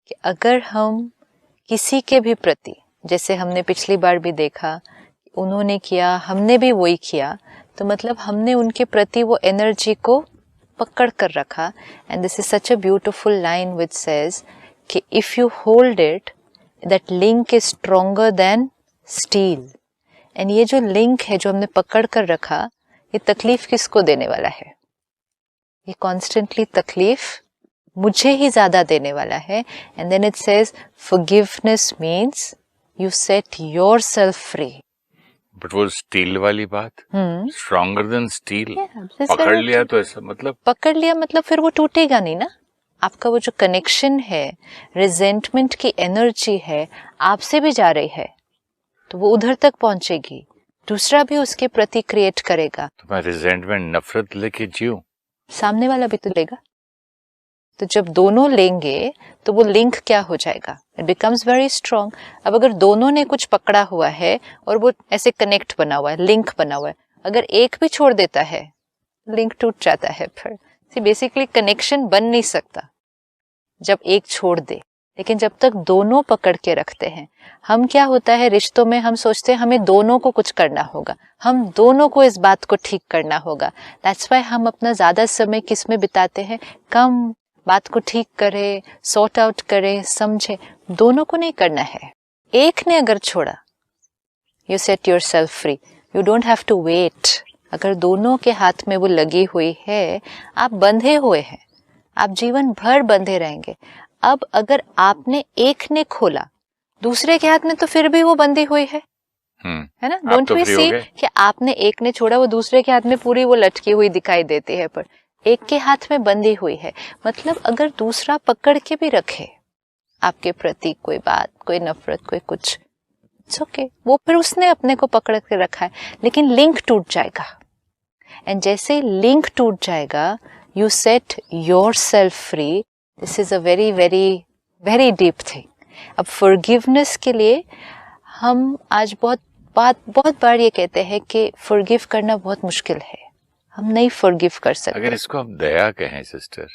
कि अगर हम किसी के भी प्रति, जैसे हमने पिछली बार भी देखा, उन्होंने किया हमने भी वही किया, तो मतलब हमने उनके प्रति वो एनर्जी को पकड़ कर रखा. And this is such a beautiful line which says कि if you hold it, that link is stronger than steel. And ये जो लिंक है जो हमने पकड़ कर रखा, ये तकलीफ किसको देने वाला है? ये कॉन्स्टेंटली तकलीफ मुझे ही ज्यादा देने वाला है. And then it says forgiveness means you set yourself free. But वो स्टील वाली बात, स्ट्रॉन्गर देन स्टील, पकड़ लिया तो ऐसा मतलब, पकड़ लिया मतलब फिर वो टूटेगा नहीं ना. आपका वो जो कनेक्शन है, रिजेंटमेंट की एनर्जी है, आपसे भी जा रही है, तो वो उधर तक पहुंचेगी, दूसरा भी उसके प्रति क्रिएट करेगा. तो मैं रिजेंटमेंट, नफरत लेके जीऊं, सामने वाला भी तो लेगा. तो जब दोनों लेंगे तो वो लिंक क्या हो जाएगा? It becomes very strong. अब अगर दोनों ने कुछ पकड़ा हुआ है और वो ऐसे कनेक्ट बना हुआ है, लिंक बना हुआ है, अगर एक भी छोड़ देता है, लिंक टूट जाता है. फिर बेसिकली कनेक्शन बन नहीं सकता जब एक छोड़ दे. लेकिन जब तक दोनों पकड़ के रखते हैं, हम क्या होता है रिश्तों में, हम सोचते हैं हमें दोनों को कुछ करना होगा, हम दोनों को इस बात को ठीक करना होगा. दैट्स व्हाई हम अपना ज्यादा समय किस में बिताते हैं? कम बात को ठीक करें, सॉर्ट आउट करें, समझे. दोनों को नहीं करना है. एक ने अगर छोड़ा, you set yourself free. You don't have to wait. अगर दोनों के हाथ में वो लगी हुई है, आप बंधे हुए हैं, आप जीवन भर बंधे रहेंगे. अब अगर आपने एक ने खोला, दूसरे के हाथ में तो फिर भी वो बंधी हुई है ना. डोंट वी सी कि आपने एक ने छोड़ा, वो दूसरे के हाथ में पूरी वो लटकी हुई दिखाई देती है, पर एक के हाथ में बंधी हुई है. मतलब अगर दूसरा पकड़ के भी रखे आपके प्रति कोई बात, कोई नफरत, कोई कुछ, इट्स ओके, वो फिर उसने अपने को पकड़ के रखा है, लेकिन लिंक टूट जाएगा. एंड जैसे लिंक टूट जाएगा, you set yourself free. This is a very very very deep thing. अब फॉरगिवनेस के लिए हम आज बहुत बार ये कहते हैं कि फॉरगिव करना बहुत मुश्किल है, हम नहीं फॉरगिव कर सकते. अगर इसको हम दया कहें सिस्टर,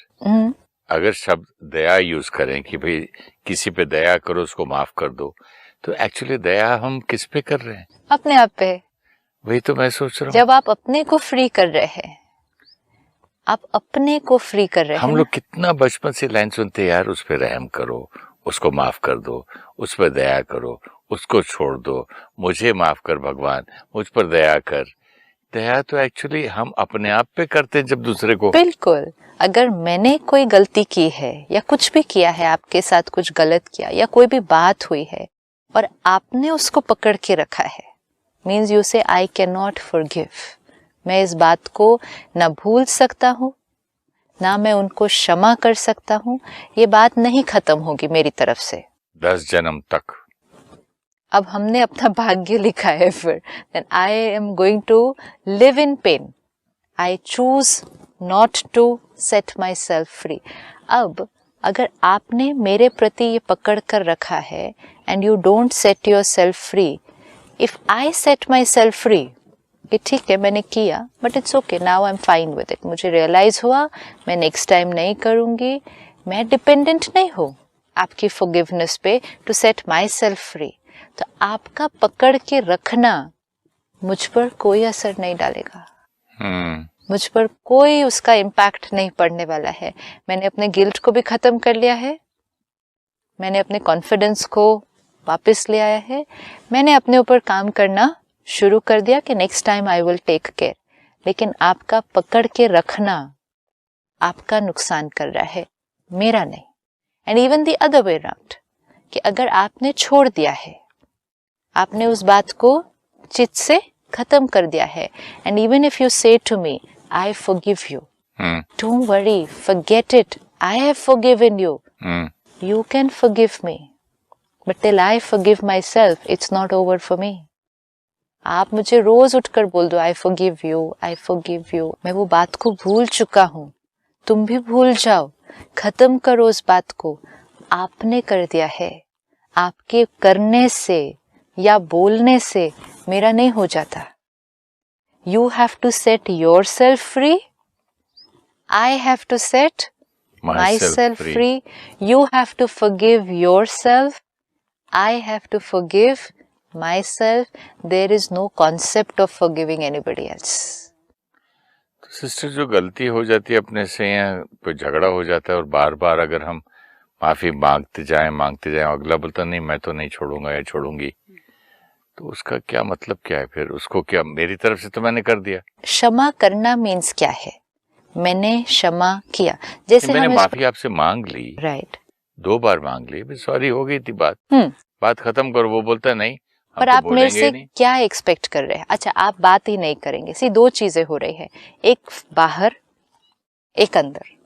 अगर शब्द दया यूज करें कि भाई किसी पे दया करो, उसको माफ कर दो, तो एक्चुअली दया हम किस पे कर रहे हैं? अपने आप पे. वही तो मैं सोच रहा हूँ. जब आप अपने को फ्री कर रहे हैं, आप अपने को फ्री कर रहे हैं. हम लोग कितना बचपन से लाइन सुनते हैं, यार उस पे रहम करो, उसको माफ कर दो, उस पर दया करो, उसको छोड़ दो, मुझे माफ कर भगवान, मुझ पर दया कर. दया तो एक्चुअली हम अपने आप पे करते हैं जब दूसरे को. बिल्कुल. अगर मैंने कोई गलती की है या कुछ भी किया है, आपके साथ कुछ गलत किया या कोई भी बात हुई है और आपने उसको पकड़ के रखा है, मीन्स यू से आई कैन नॉट फॉरगिव. मैं इस बात को ना भूल सकता हूँ, ना मैं उनको क्षमा कर सकता हूँ. ये बात नहीं खत्म होगी मेरी तरफ से 10 जन्म तक. अब हमने अपना भाग्य लिखा है फिर. Then I am going to live in pain. I choose not to set myself free. अब अगर आपने मेरे प्रति ये पकड़ कर रखा है and you don't set yourself free, if I set myself free कि ठीक है मैंने किया, but it's okay, now I am fine with it, मुझे रियलाइज हुआ, मैं नेक्स्ट टाइम नहीं करूंगी, मैं डिपेंडेंट नहीं हूँ आपकी फॉरगिवनेस पे to set myself free. तो आपका पकड़ के रखना मुझ पर कोई असर नहीं डालेगा. मुझ पर कोई उसका इम्पैक्ट नहीं पड़ने वाला है. मैंने अपने गिल्ट को भी खत्म कर लिया है, मैंने अपने कॉन्फिडेंस को वापस ले आया है, मैंने अपने ऊपर काम करना शुरू कर दिया कि next time I will take care. लेकिन आपका पकड़ के रखना आपका नुकसान कर रहा है, मेरा नहीं. And even the other way around, कि अगर आपने छोड़ दिया है, आपने उस बात को चित्त से खत्म कर दिया है, and even if you say to me I forgive you, don't worry, forget it, I have forgiven you, you can forgive me, but till I forgive myself it's not over for me. आप मुझे रोज उठकर बोल दो I forgive you, I forgive you, मैं वो बात को भूल चुका हूं, तुम भी भूल जाओ, खत्म करो उस बात को. आपने कर दिया है, आपके करने से या बोलने से मेरा नहीं हो जाता. You have to set yourself free, I have to set myself free. You have to forgive yourself. I have to forgive myself. There is no concept of forgiving anybody else. तो sister, जो गलती हो जाती है अपने से या कोई झगड़ा हो जाता है और बार बार अगर हम माफी मांगते जाएं, अगला बोलता नहीं मैं तो नहीं छोड़ूंगा या छोड़ूंगी, तो उसका क्या मतलब क्या है फिर? उसको क्या, मेरी तरफ से तो मैंने कर दिया। क्षमा करना मीन्स क्या है? मैंने क्षमा किया, जैसे मैंने माफी आपसे मांग ली, राइट, 2 बार मांग ली, सॉरी हो गई थी बात खत्म करो। वो बोलता नहीं, पर आप मेरे से क्या एक्सपेक्ट कर रहे हैं? अच्छा, आप बात ही नहीं करेंगे। सी 2 चीजें हो रही है, एक बाहर एक अंदर,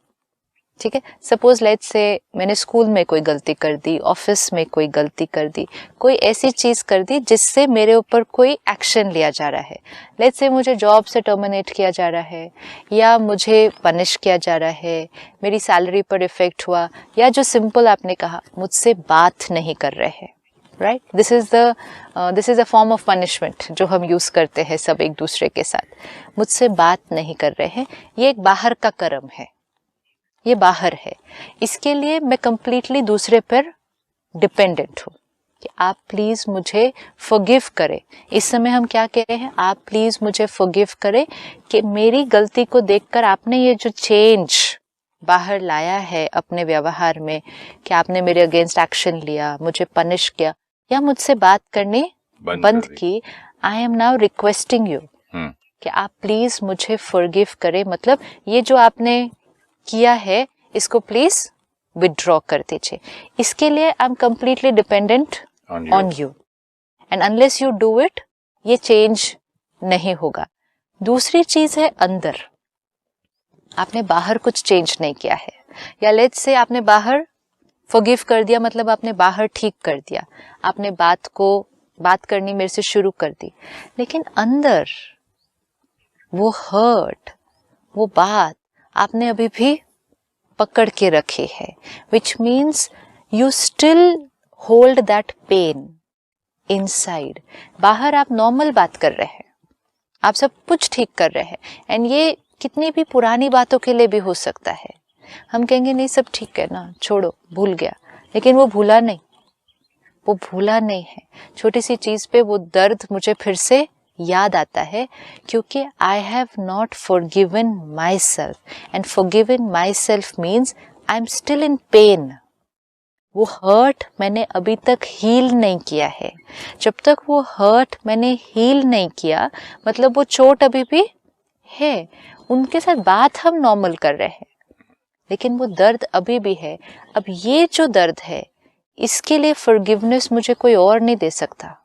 ठीक है। सपोज लेट्स से मैंने स्कूल में कोई गलती कर दी, ऑफिस में कोई गलती कर दी, कोई ऐसी चीज कर दी जिससे मेरे ऊपर कोई एक्शन लिया जा रहा है। लेट्स से मुझे जॉब से टर्मिनेट किया जा रहा है, या मुझे पनिश किया जा रहा है, मेरी सैलरी पर इफेक्ट हुआ, या जो सिंपल आपने कहा मुझसे बात नहीं कर रहे हैं, right. This is a form of punishment जो हम यूज करते हैं सब एक दूसरे के साथ। मुझसे बात नहीं कर रहे हैं, ये एक बाहर का कर्म है, ये बाहर है। इसके लिए मैं कंप्लीटली दूसरे पर डिपेंडेंट हूँ कि आप प्लीज मुझे फॉरगिव करें। इस समय हम क्या कह रहे हैं? आप प्लीज मुझे फॉरगिव करें कि मेरी गलती को देखकर आपने ये जो चेंज बाहर लाया है अपने व्यवहार में, कि आपने मेरे अगेंस्ट एक्शन लिया, मुझे पनिश किया, या मुझसे बात करनी बंद की। I am now requesting you कि आप प्लीज मुझे फॉरगिव करें। मतलब ये जो आपने किया है इसको प्लीज विथड्रॉ कर दीजिए। इसके लिए I am completely dependent on you, and unless you do it, ये चेंज नहीं होगा। दूसरी चीज है अंदर। आपने बाहर कुछ चेंज नहीं किया है, या लेट्स से आपने बाहर फॉरगिव कर दिया, मतलब आपने बाहर ठीक कर दिया, आपने बात करनी मेरे से शुरू कर दी, लेकिन अंदर वो हर्ट, वो बात आपने अभी भी पकड़ के रखी है, which means you still hold that pain inside. बाहर आप नॉर्मल बात कर रहे हैं, आप सब कुछ ठीक कर रहे हैं, एंड ये कितनी भी पुरानी बातों के लिए भी हो सकता है। हम कहेंगे नहीं सब ठीक है ना, छोड़ो, भूल गया, लेकिन वो भूला नहीं है। छोटी सी चीज पे वो दर्द मुझे फिर से याद आता है, क्योंकि I have not forgiven my self, and forgiven my self means I am still in pen. वो हर्ट मैंने अभी तक हील नहीं किया है। जब तक वो हर्ट मैंने हील नहीं किया, मतलब वो चोट अभी भी है। उनके साथ बात हम नॉर्मल कर रहे हैं, लेकिन वो दर्द अभी भी है। अब ये जो दर्द है, इसके लिए फॉरगिवनेस मुझे कोई और नहीं दे सकता,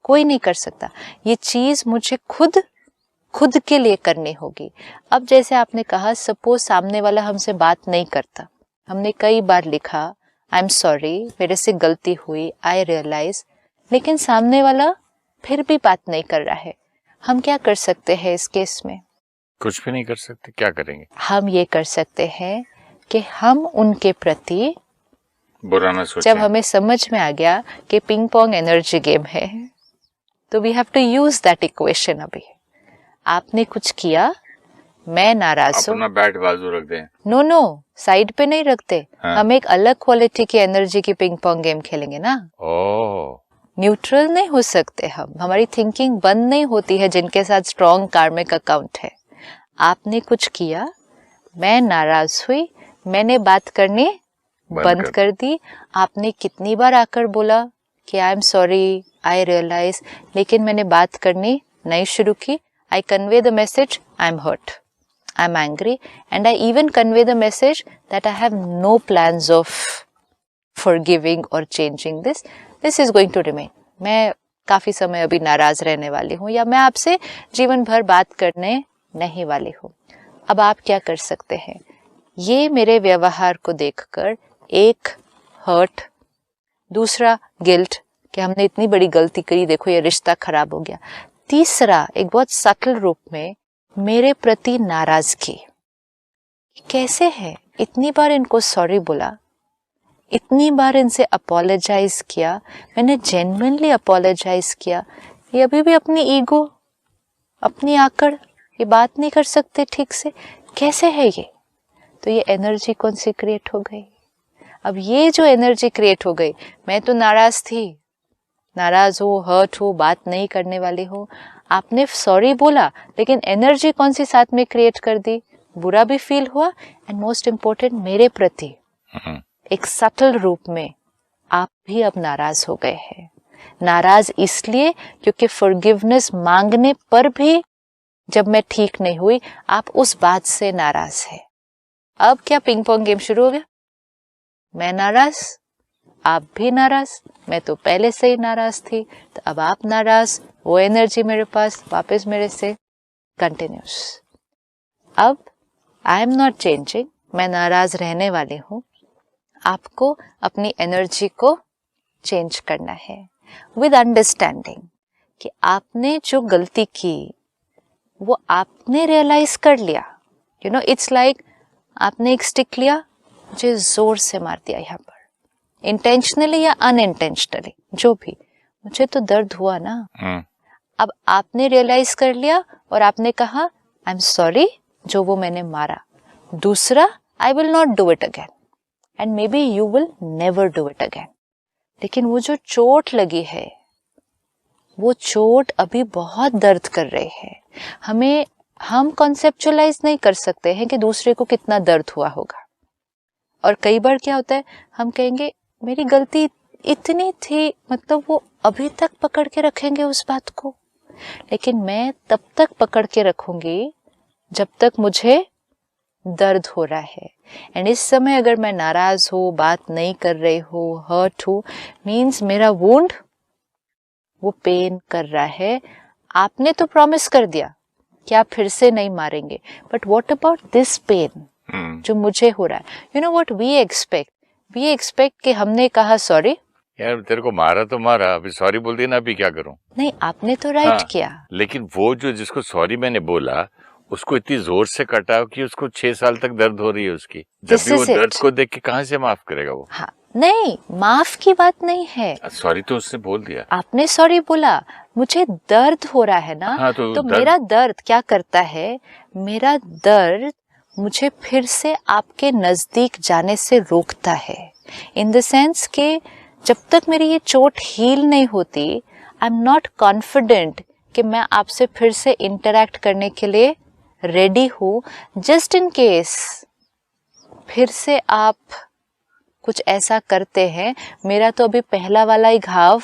कोई नहीं कर सकता। ये चीज मुझे खुद के लिए करनी होगी। अब जैसे आपने कहा, सपोज सामने वाला हमसे बात नहीं करता, हमने कई बार लिखा आई एम सॉरी, मेरे से गलती हुई, आई रियलाइज, लेकिन सामने वाला फिर भी बात नहीं कर रहा है। हम क्या कर सकते हैं इस केस में? कुछ भी नहीं कर सकते। क्या करेंगे? हम ये कर सकते हैं कि हम उनके प्रति बुरा ना सोचें। जब हमें समझ में आ गया कि पिंग पोंग एनर्जी गेम है, तो we have to use that equation. अभी आपने कुछ किया, मैं नाराज हूं, अपना बैट बाजू रख दें। नो, साइड पे नहीं रखते। हाँ। हम एक अलग क्वालिटी की एनर्जी की पिंग पोंग गेम खेलेंगे ना। न्यूट्रल नहीं हो सकते हम, हमारी थिंकिंग बंद नहीं होती है जिनके साथ स्ट्रॉन्ग कार्मिक अकाउंट है। आपने कुछ किया, मैं नाराज हुई, मैंने बात करनी बंद कर दी। आपने कितनी बार आकर बोला कि I am sorry, I realise, लेकिन मैंने बात करनी नहीं शुरू की। I convey the message I am hurt, I am angry, and I even convey the message that I have no plans of forgiving or changing this is going to remain. मैं काफी समय अभी नाराज रहने वाली हूँ, या मैं आपसे जीवन भर बात करने नहीं वाली हूँ। अब आप क्या कर सकते हैं? ये मेरे व्यवहार को देखकर एक हर्ट, दूसरा गिल्ट कि हमने इतनी बड़ी गलती करी, देखो ये रिश्ता खराब हो गया। तीसरा एक बहुत सटल रूप में मेरे प्रति नाराजगी। कैसे है? इतनी बार इनको सॉरी बोला, इतनी बार इनसे अपोलोजाइज किया, मैंने जेन्युइनली अपोलोजाइज किया, ये अभी भी अपनी ईगो, अपनी आकड़, ये बात नहीं कर सकते ठीक से। कैसे है ये? तो ये एनर्जी कौन सी क्रिएट हो गई? अब ये जो एनर्जी क्रिएट हो गई, मैं तो नाराज थी, नाराज हो, हर्ट हो, बात नहीं करने वाली हो, आपने सॉरी बोला, लेकिन एनर्जी कौन सी साथ में क्रिएट कर दी? बुरा भी फील हुआ, एंड मोस्ट इम्पोर्टेंट मेरे प्रति एक सटल रूप में आप भी अब नाराज हो गए हैं। नाराज इसलिए क्योंकि फॉरगिवनेस मांगने पर भी जब मैं ठीक नहीं हुई, आप उस बात से नाराज है। अब क्या पिंग पोंग गेम शुरू हो गया? मैं नाराज, आप भी नाराज, मैं तो पहले से ही नाराज थी, तो अब आप नाराज, वो एनर्जी मेरे पास वापस मेरे से कंटिन्यूस। अब आई एम नॉट चेंजिंग, मैं नाराज रहने वाली हूं। आपको अपनी एनर्जी को चेंज करना है विद अंडरस्टैंडिंग कि आपने जो गलती की वो आपने रियलाइज कर लिया। यू नो, इट्स लाइक आपने एक स्टिक लिया, मुझे जोर से मार दिया यहाँ पर, इंटेंशनली या अनइंटेंशनली, जो भी, मुझे तो दर्द हुआ ना। अब आपने रियलाइज कर लिया और आपने कहा आई एम सॉरी जो वो मैंने मारा। दूसरा, I will not do it again, and may be you will never do it again. लेकिन वो जो चोट लगी है, वो चोट अभी बहुत दर्द कर रही है। हम कॉन्सेप्चुअलाइज नहीं कर सकते हैं कि दूसरे को कितना दर्द हुआ होगा। और कई बार क्या होता है, हम कहेंगे मेरी गलती इतनी थी, मतलब वो अभी तक पकड़ के रखेंगे उस बात को। लेकिन मैं तब तक पकड़ के रखूंगी जब तक मुझे दर्द हो रहा है। एंड इस समय अगर मैं नाराज हो, बात नहीं कर रही हो, हर्ट हूं, मीन्स मेरा वुंड वो पेन कर रहा है। आपने तो प्रॉमिस कर दिया कि आप फिर से नहीं मारेंगे, but what about this pain जो मुझे हो रहा है? You know what we expect कि हमने कहा सॉरी, यार तेरे को मारा तो मारा, अभी सॉरी बोल दी ना, अभी क्या करूं? नहीं, आपने तो राइट किया। लेकिन वो जो जिसको सॉरी मैंने बोला, उसको इतनी जोर से कटा कि उसको 6 साल तक दर्द हो रही है उसकी। जब भी वो दर्द को देख के कहां से माफ करेगा वो? हाँ, नहीं, माफ की बात नहीं है। सॉरी तो उसने बोल दिया, आपने सॉरी बोला, मुझे दर्द हो रहा है ना। हाँ, तो मेरा दर्द क्या करता है, मेरा दर्द मुझे फिर से आपके नजदीक जाने से रोकता है। इन द सेंस के जब तक मेरी ये चोट हील नहीं होती, आई एम नॉट कॉन्फिडेंट कि मैं आपसे फिर से इंटरैक्ट करने के लिए रेडी हूँ। जस्ट इन केस फिर से आप कुछ ऐसा करते हैं, मेरा तो अभी पहला वाला ही घाव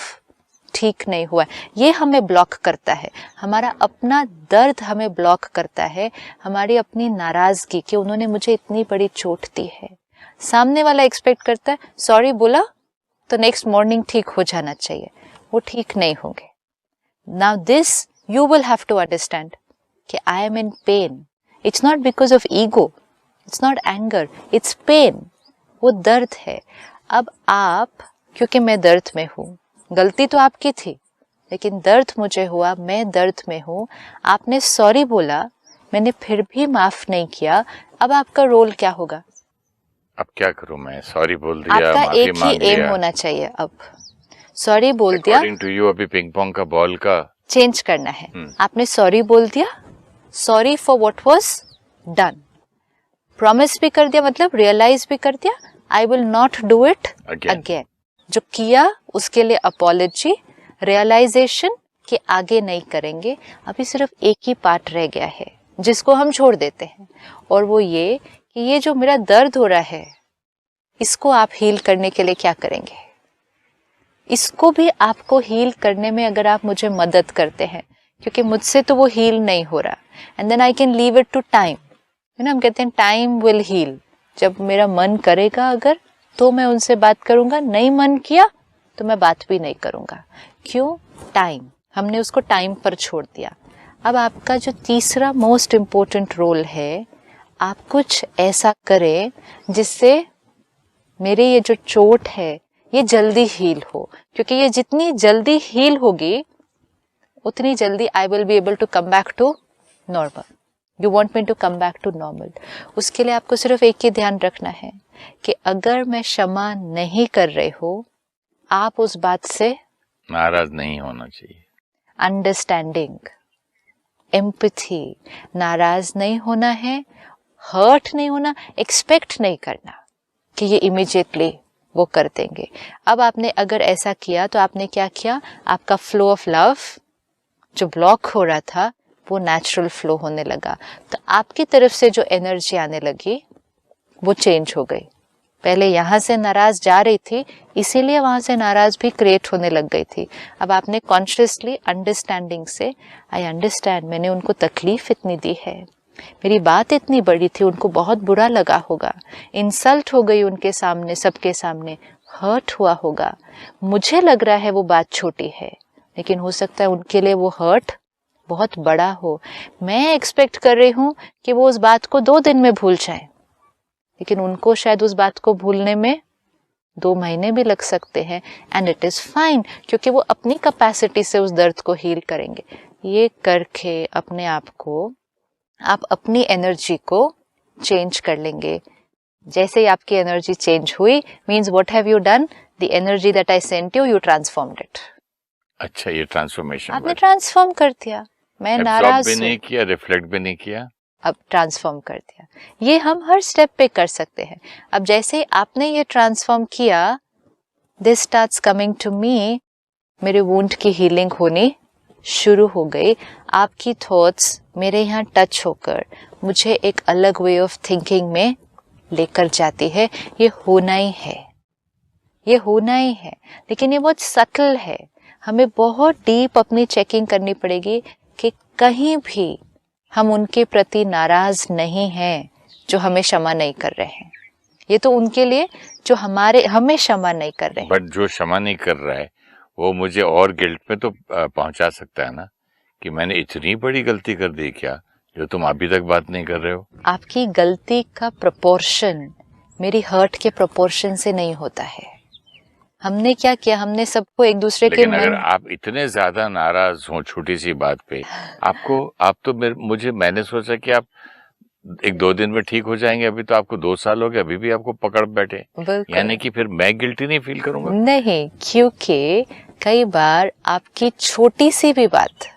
ठीक नहीं हुआ है। ये हमें ब्लॉक करता है, हमारा अपना दर्द हमें ब्लॉक करता है, हमारी अपनी नाराजगी कि उन्होंने मुझे इतनी बड़ी चोट दी है। सामने वाला एक्सपेक्ट करता है सॉरी बोला तो नेक्स्ट मॉर्निंग ठीक हो जाना चाहिए, वो ठीक नहीं होंगे। Now this you will have to understand कि I am in pain. It's not because of ego, it's not anger, it's pain, वो दर्द है। अब आप, क्योंकि मैं दर्द में हूँ, गलती तो आपकी थी लेकिन दर्द मुझे हुआ, मैं दर्द में हूँ, आपने सॉरी बोला, मैंने फिर भी माफ नहीं किया, अब आपका रोल क्या होगा? अब क्या करूं मैं? सॉरी बोल दिया, आपका माफी एक ही मांग एम लिया। होना चाहिए। अब सॉरी बोल दिया, अकॉर्डिंग टू यू अभी पिंग पोंग का बॉल का चेंज करना है। आपने सॉरी बोल दिया, sorry for what was done, promise भी कर दिया, मतलब रियलाइज भी कर दिया, I will not do it again. जो किया उसके लिए अपॉलॉजी, रियलाइजेशन कि आगे नहीं करेंगे। अभी सिर्फ एक ही पार्ट रह गया है जिसको हम छोड़ देते हैं, और वो ये कि ये जो मेरा दर्द हो रहा है, इसको आप हील करने के लिए क्या करेंगे? इसको भी आपको हील करने में अगर आप मुझे मदद करते हैं, क्योंकि मुझसे तो वो हील नहीं हो रहा, and then I can leave it to time. You know, हम कहते हैं टाइम विल हील। जब मेरा मन करेगा अगर, तो मैं उनसे बात करूंगा, नहीं मन किया तो मैं बात भी नहीं करूंगा। क्यों? टाइम, हमने उसको टाइम पर छोड़ दिया। अब आपका जो तीसरा मोस्ट इम्पोर्टेंट रोल है, आप कुछ ऐसा करें जिससे मेरी ये जो चोट है ये जल्दी हील हो, क्योंकि ये जितनी जल्दी हील होगी उतनी जल्दी I will be able to come back to normal. You want me to come back to normal. उसके लिए आपको सिर्फ एक ही ध्यान रखना है कि अगर मैं क्षमा नहीं कर रही हूँ, आप उस बात से नाराज नहीं होना चाहिए। अंडरस्टैंडिंग, एम्पैथी, नाराज नहीं होना है हर्ट नहीं होना, एक्सपेक्ट नहीं करना कि ये इमीडिएटली वो कर देंगे। अब आपने अगर ऐसा किया तो आपने क्या किया, आपका फ्लो ऑफ लव जो ब्लॉक हो रहा था वो नेचुरल फ्लो होने लगा। तो आपकी तरफ से जो एनर्जी आने लगी वो चेंज हो गई। पहले यहाँ से नाराज जा रही थी, इसीलिए वहां से नाराज भी क्रिएट होने लग गई थी। अब आपने कॉन्शियसली अंडरस्टैंडिंग से, आई अंडरस्टैंड, मैंने उनको तकलीफ इतनी दी है, मेरी बात इतनी बड़ी थी, उनको बहुत बुरा लगा होगा, इंसल्ट हो गई उनके सामने, सबके सामने हर्ट हुआ होगा। मुझे लग रहा है वो बात छोटी है, लेकिन हो सकता है उनके लिए वो हर्ट बहुत बड़ा हो। मैं एक्सपेक्ट कर रही हूँ कि वो उस बात को 2 दिन में भूल जाएं, लेकिन उनको शायद उस बात को भूलने में 2 महीने भी लग सकते हैं। एंड इट इज फाइन, क्योंकि वो अपनी कैपेसिटी से उस दर्द को हील करेंगे। ये करके अपने आप को, आप अपनी एनर्जी को चेंज कर लेंगे। जैसे ही आपकी एनर्जी चेंज हुई, means what have you done, the energy that I sent you, you transformed it. अच्छा, ये ट्रांसफॉर्मेशन आपने ट्रांसफॉर्म कर दिया। मैं नाराज भी नहीं किया, रिफ्लेक्ट भी नहीं किया, अब ट्रांसफॉर्म कर दिया। ये हम हर स्टेप पे कर सकते हैं। अब जैसे आपने ये ट्रांसफॉर्म किया, this starts coming to me, मेरे वुंड की हीलिंग होनी शुरू हो गई। आपकी थॉट्स मेरे यहाँ टच होकर मुझे एक अलग वे ऑफ थिंकिंग में लेकर जाती है। ये होना ही है, ये होना ही है, लेकिन ये बहुत सटल है। हमें बहुत डीप अपनी चेकिंग करनी पड़ेगी कि कहीं भी हम उनके प्रति नाराज नहीं हैं जो हमें क्षमा नहीं कर रहे हैं। ये तो उनके लिए जो हमें क्षमा नहीं कर रहे हैं। बट जो क्षमा नहीं कर रहा है वो मुझे और गिल्ट में तो पहुंचा सकता है ना, कि मैंने इतनी बड़ी गलती कर दी क्या जो तुम अभी तक बात नहीं कर रहे हो। आपकी गलती का प्रोपोर्शन मेरी हर्ट के प्रोपोर्शन से नहीं होता है। हमने क्या किया, हमने सबको एक दूसरे के अगर आप इतने ज्यादा नाराज हो छोटी सी बात पे, आप तो मैंने सोचा कि आप 1-2 दिन में ठीक हो जाएंगे, अभी तो आपको 2 साल हो गए, अभी भी आपको पकड़ बैठे, यानी कि फिर मैं गिल्टी नहीं फील करूंगा। नहीं, क्योंकि कई बार आपकी छोटी सी भी बात,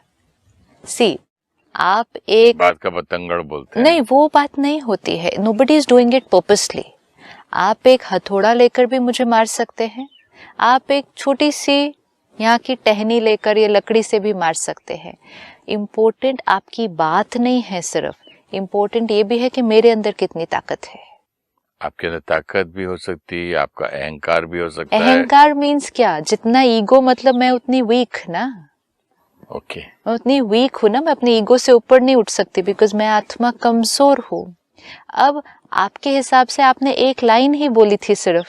आप एक बात का बतंगड़ बोलते हैं, नहीं, वो बात नहीं होती है। Nobody is doing it purposely. आप एक हथौड़ा लेकर भी मुझे मार सकते हैं, आप एक छोटी सी यहाँ की टहनी लेकर या लकड़ी से भी मार सकते हैं। इम्पोर्टेंट आपकी बात नहीं है सिर्फ, इम्पोर्टेंट ये भी है कि मेरे अंदर कितनी ताकत है। आपके अंदर ताकत भी हो सकती है, आपका अहंकार भी हो सकता है। अहंकार मीन्स क्या, जितना ईगो, मतलब मैं उतनी वीक ना, ओके, मैं उतनी वीक हूँ ना, मैं अपने ईगो से ऊपर नहीं उठ सकती, बिकॉज मैं आत्मा कमजोर हूँ। अब आपके हिसाब से आपने एक लाइन ही बोली थी सिर्फ,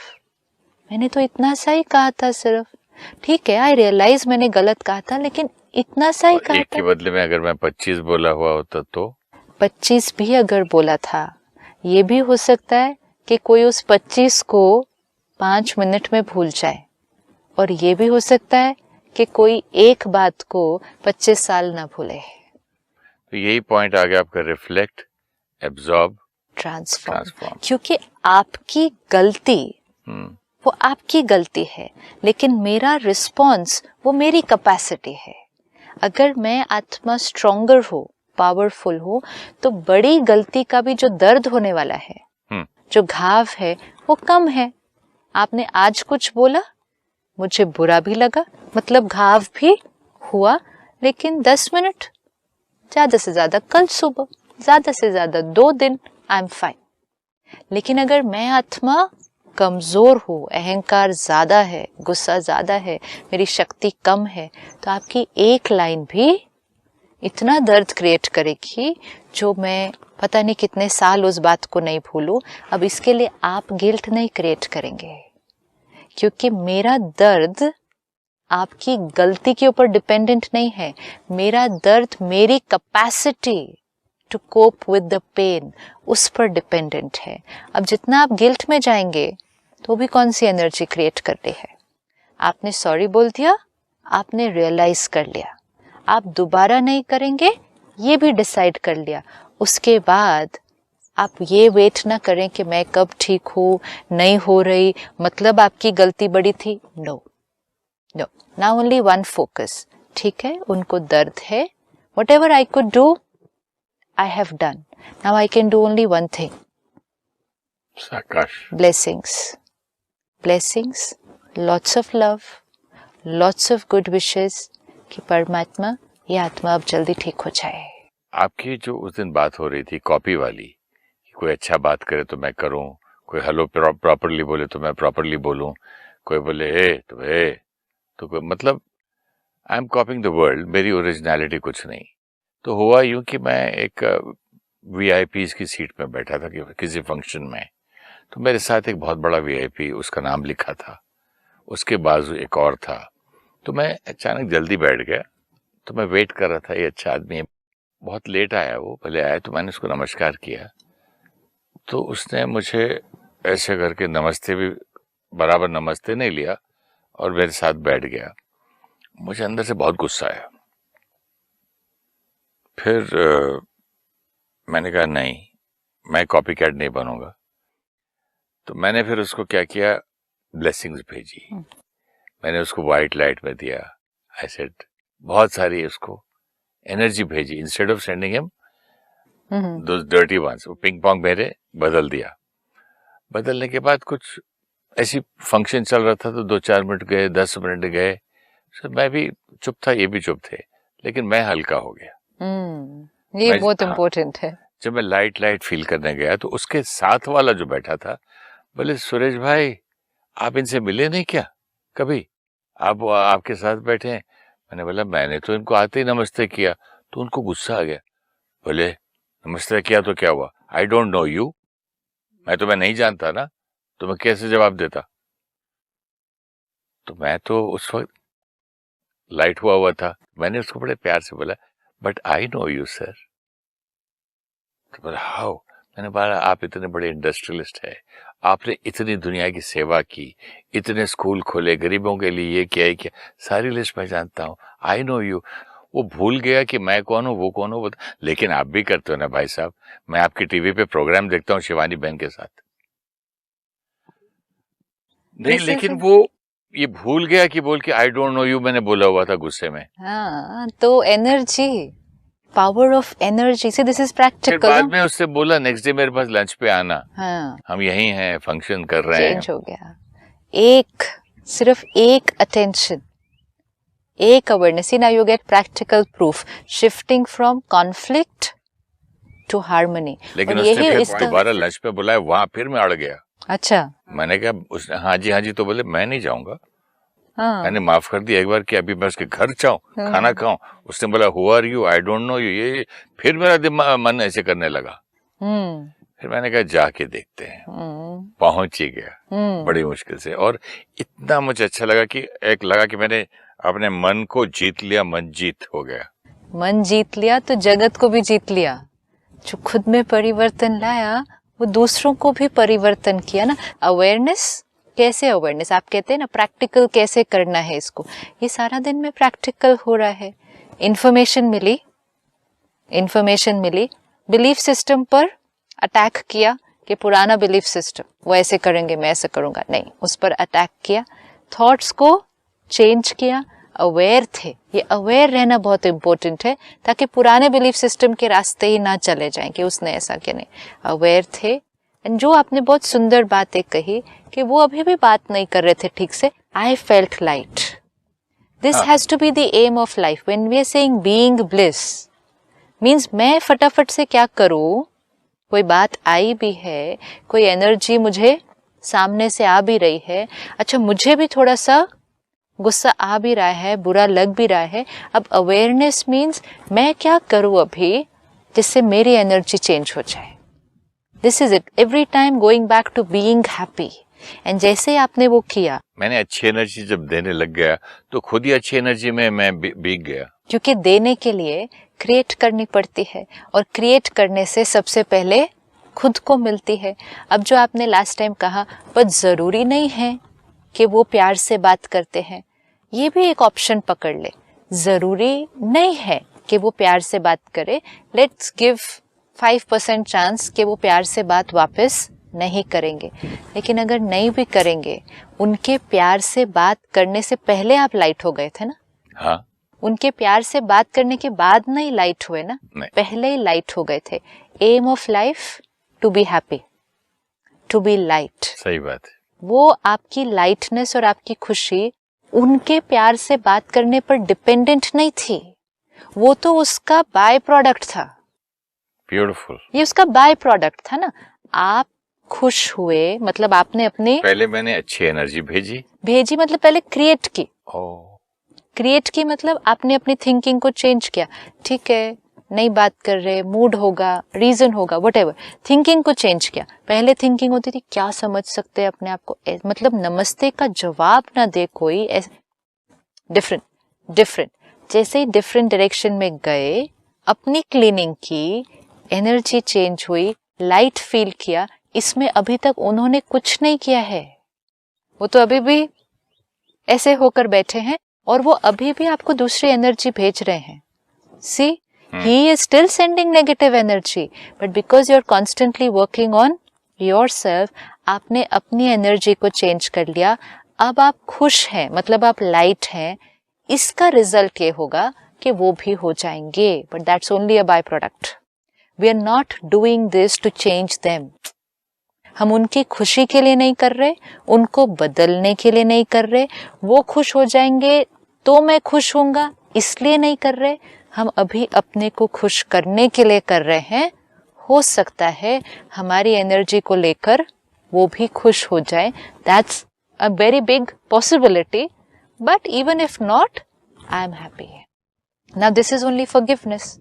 मैंने तो इतना सा ही कहा था सिर्फ। ठीक है, आई रियलाइज मैंने गलत कहा था, लेकिन इतना सा ही कहा था। एक के बदले में अगर मैं 25 बोला हुआ होता तो 25 भी अगर बोला था, ये भी हो सकता है कि कोई उस 25 को 5 मिनट में भूल जाए, और ये भी हो सकता है कि कोई एक बात को 25 साल ना भूले। तो यही पॉइंट आ गया आपका, रिफ्लेक्ट, एब्जॉर्ब, ट्रांसफॉर्म। क्योंकि आपकी गलती वो आपकी गलती है, लेकिन मेरा रिस्पॉन्स वो मेरी कैपेसिटी है। अगर मैं आत्मा स्ट्रोंगर हो, पावरफुल हो, तो बड़ी गलती का भी जो दर्द होने वाला है, जो घाव है, वो कम है। आपने आज कुछ बोला, मुझे बुरा भी लगा, मतलब घाव भी हुआ, लेकिन 10 मिनट, ज्यादा से ज्यादा कल सुबह, ज्यादा से ज्यादा 2 दिन, आई एम फाइन। लेकिन अगर मैं आत्मा कमजोर हूँ, अहंकार ज्यादा है, गुस्सा ज्यादा है, मेरी शक्ति कम है, तो आपकी एक लाइन भी इतना दर्द क्रिएट करेगी जो मैं पता नहीं कितने साल उस बात को नहीं भूलूं। अब इसके लिए आप गिल्ट नहीं क्रिएट करेंगे, क्योंकि मेरा दर्द आपकी गलती के ऊपर डिपेंडेंट नहीं है। मेरा दर्द मेरी capacity to cope with the pain, उस पर डिपेंडेंट है। अब जितना आप गिल्ट में जाएंगे तो भी कौन सी एनर्जी क्रिएट कर रही है। आपने सॉरी बोल दिया, आपने रियलाइज कर लिया, आप दोबारा नहीं करेंगे, ये भी डिसाइड कर लिया। उसके बाद आप ये वेट ना करें कि मैं कब ठीक हूँ, नहीं हो रही, मतलब आपकी गलती बड़ी थी। No, now only one focus. ठीक है, उनको दर्द है, whatever I could do, I have done. Now I can do only one thing. Sakash. Blessings. Blessings, lots of love, lots of good wishes कि परमात्मा ये आत्मा अब जल्दी ठीक हो जाए. आपकी जो उस दिन बात हो रही थी कॉपी वाली, कोई अच्छा बात करे तो मैं करूं, कोई हेलो प्रॉपरली बोले तो मैं प्रॉपरली बोलूं, कोई बोले तो कोई, मतलब I am copying the world, मेरी ओरिजिनलिटी कुछ नहीं. तो हुआ यूं कि मैं एक वीआईपी की सीट में बैठा था किसी फंक्शन में. तो मेरे साथ एक बहुत बड़ा वीआईपी, उसका नाम लिखा था, उसके बाजू एक और था. तो मैं अचानक जल्दी बैठ गया. तो मैं वेट कर रहा था, ये अच्छा आदमी है. बहुत लेट आया वो, भले आया. तो मैंने उसको नमस्कार किया. तो उसने मुझे ऐसे करके नमस्ते भी बराबर नमस्ते नहीं लिया और मेरे साथ बैठ गया. मुझे अंदर से बहुत गुस्सा आया. फिर मैंने कहा नहीं, मैं कॉपी कैट नहीं बनूंगा. तो मैंने फिर उसको क्या किया, ब्लेसिंग्स भेजी. मैंने उसको वाइट लाइट में दिया. आई सेड बहुत सारी उसको एनर्जी भेजी. Instead of sending him those dirty ones, वो पिंग पोंग मेरे बदल दिया. बदलने के बाद कुछ ऐसी फंक्शन चल रहा था तो 2-4 मिनट गए, 10 मिनट गए. सर मैं भी चुप था, ये भी चुप थे, लेकिन मैं हल्का हो गया. ये बहुत इम्पोर्टेंट है. जब मैं लाइट फील करने गया तो उसके साथ वाला जो बैठा था बोले, सुरेश भाई आप इनसे मिले नहीं क्या कभी, आप आपके साथ बैठे हैं. मैंने बोला मैंने तो इनको आते ही नमस्ते किया. तो उनको गुस्सा आ गया. बोले नमस्ते किया तो क्या हुआ, आई डोंट नो यू, मैं तुम्हें नहीं जानता ना, तो मैं कैसे जवाब देता. तो मैं तो उस वक्त लाइट हुआ था. मैंने उसको बड़े प्यार से बोला, but I know you sir. तो बोला हाउ. मैंने बोला आप इतने बड़े इंडस्ट्रियलिस्ट है, आपने इतनी दुनिया की सेवा की, इतने स्कूल खोले, गरीबों के लिए ये किया, सारी लिस्ट मैं जानता हूँ. I know you. वो भूल गया कि मैं कौन हूँ, वो कौन हूँ. लेकिन आप भी करते हो ना भाई साहब, मैं आपकी टीवी पे प्रोग्राम देखता हूँ शिवानी बहन के साथ. नहीं, लेकिन वो ये भूल गया कि बोल के आई डोंट नो यू मैंने बोला हुआ था गुस्से में. हाँ, तो एनर्जी, पावर ऑफ एनर्जी से दिस इज प्रैक्टिकल. बाद में उससे बोला नेक्स्ट डे मेरे पास लंच पे आना. हाँ, हम यहीं हैं, फंक्शन कर रहे हैं. चेंज हो गया. सिर्फ एक अटेंशन, एक awareness. Now you get practical proof, shifting from conflict to harmony. लेकिन उसने फिर दोबारा लंच पे बुलाया, वहां फिर मैं अड़ गया. अच्छा. मैंने कहा, उसने हाँ जी तो बोले मैं नहीं जाऊंगा. हाँ. मैंने माफ कर दिया एक बार कि अभी मैं उसके घर जाऊं, खाना खाऊं. उसने बोला who are you, I don't know you. ये फिर मेरा मन ऐसे करने लगा. फिर मैंने कहा जाके देखते हैं. पहुंच ही गया बड़ी मुश्किल से. और इतना मुझे अच्छा लगा कि मैंने अपने मन को जीत लिया. मन जीत हो गया. मन जीत लिया तो जगत को भी जीत लिया. जो खुद में परिवर्तन लाया वो दूसरों को भी परिवर्तन किया ना. अवेयरनेस, कैसे अवेयरनेस, आप कहते हैं ना प्रैक्टिकल कैसे करना है इसको, ये सारा दिन में प्रैक्टिकल हो रहा है. इंफॉर्मेशन मिली, बिलीफ सिस्टम पर अटैक किया कि पुराना बिलीफ सिस्टम, वो ऐसे करेंगे मैं ऐसे करूंगा, नहीं, उस पर अटैक किया. थॉट्स को चेंज किया. अवेयर थे. ये अवेयर रहना बहुत इंपॉर्टेंट है ताकि पुराने बिलीफ सिस्टम के रास्ते ही ना चले जाएं कि उसने ऐसा किया. नहीं, अवेयर थे. एंड जो आपने बहुत सुंदर बात एक कही कि वो अभी भी बात नहीं कर रहे थे ठीक से. I felt light. This has to be the aim of life. When we are saying being bliss means मैं फटाफट से क्या करूं, कोई बात आई भी है, कोई एनर्जी मुझे सामने से आ भी रही है, अच्छा मुझे भी थोड़ा सा गुस्सा आ भी रहा है, बुरा लग भी रहा है. अब अवेयरनेस मीन्स मैं क्या करूं अभी जिससे मेरी एनर्जी चेंज हो जाए. This is it. Every time going back to being happy. And जैसे आपने वो किया, मैंने अच्छी एनर्जी जब देने लग गया तो खुद ही अच्छी एनर्जी में मैं भीग गया. क्योंकि देने के लिए क्रिएट करनी पड़ती है और क्रिएट करने से सबसे पहले खुद को मिलती है. अब जो आपने लास्ट टाइम कहा, पर जरूरी नहीं है कि वो प्यार से बात करते हैं, ये भी एक ऑप्शन पकड़ ले. जरूरी नहीं है कि वो प्यार से बात करे. लेट्स गिव 5% चांस कि वो प्यार से बात वापस नहीं करेंगे. लेकिन अगर नहीं भी करेंगे, उनके प्यार से बात करने से पहले आप लाइट हो गए थे ना. हाँ. उनके प्यार से बात करने के बाद नहीं लाइट हुए ना, पहले ही लाइट हो गए थे। Aim of life to be happy, to be light. सही बात है। वो आपकी लाइटनेस और आपकी खुशी उनके प्यार से बात करने पर डिपेंडेंट नहीं थी, वो तो उसका बाय प्रोडक्ट था। ब्यूटीफुल। ये उसका बाय प्रोडक्ट था ना। आप खुश हुए मतलब आपने अपने पहले मैंने अच्छी एनर्जी भेजी मतलब पहले क्रिएट की। ओ, क्रिएट की मतलब आपने अपनी थिंकिंग को चेंज किया। ठीक है, नहीं बात कर रहे, मूड होगा, रीजन होगा, व्हाटएवर, थिंकिंग को चेंज किया। पहले थिंकिंग होती थी क्या समझ सकते हैं अपने आप को, मतलब नमस्ते का जवाब ना दे कोई, डिफरेंट। जैसे ही डिफरेंट डायरेक्शन में गए, अपनी क्लीनिंग की, एनर्जी चेंज हुई, लाइट फील किया, इसमें अभी तक उन्होंने कुछ नहीं किया है। वो तो अभी भी ऐसे होकर बैठे हैं और वो अभी भी आपको दूसरी एनर्जी भेज रहे हैं। सी, he is still sending negative energy, but because you're constantly working on yourself, आपने अपनी एनर्जी को चेंज कर लिया। अब आप खुश हैं, मतलब आप लाइट हैं। इसका रिजल्ट ये होगा कि वो भी हो जाएंगे, but that's only a byproduct. We are not doing this to change them. हम उनकी खुशी के लिए नहीं कर रहे, उनको बदलने के लिए नहीं कर रहे। वो खुश हो जाएंगे तो मैं खुश होऊंगा, इसलिए नहीं कर रहे। हम अभी अपने को खुश करने के लिए कर रहे हैं। हो सकता है हमारी एनर्जी को लेकर वो भी खुश हो जाए। That's a very big possibility, but even if not, I am happy. Now this is only forgiveness.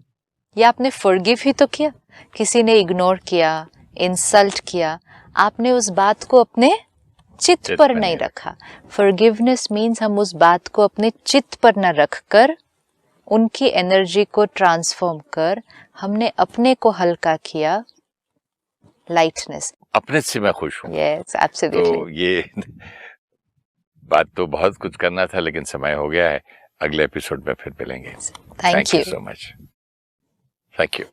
या आपने फॉरगिव ही तो किया, किसी ने इग्नोर किया, इंसल्ट किया, आपने उस बात को अपने चित्त पर नहीं रखा। फॉरगिवनेस मीन्स हम उस बात को अपने चित्त पर न रखकर, उनकी एनर्जी को ट्रांसफॉर्म कर, हमने अपने को हल्का किया। लाइटनेस, अपने से मैं खुश हूँ। Yes, absolutely. तो ये बात तो बहुत कुछ करना था, लेकिन समय हो गया है। अगले एपिसोड में फिर मिलेंगे। Thank you so much. Thank you.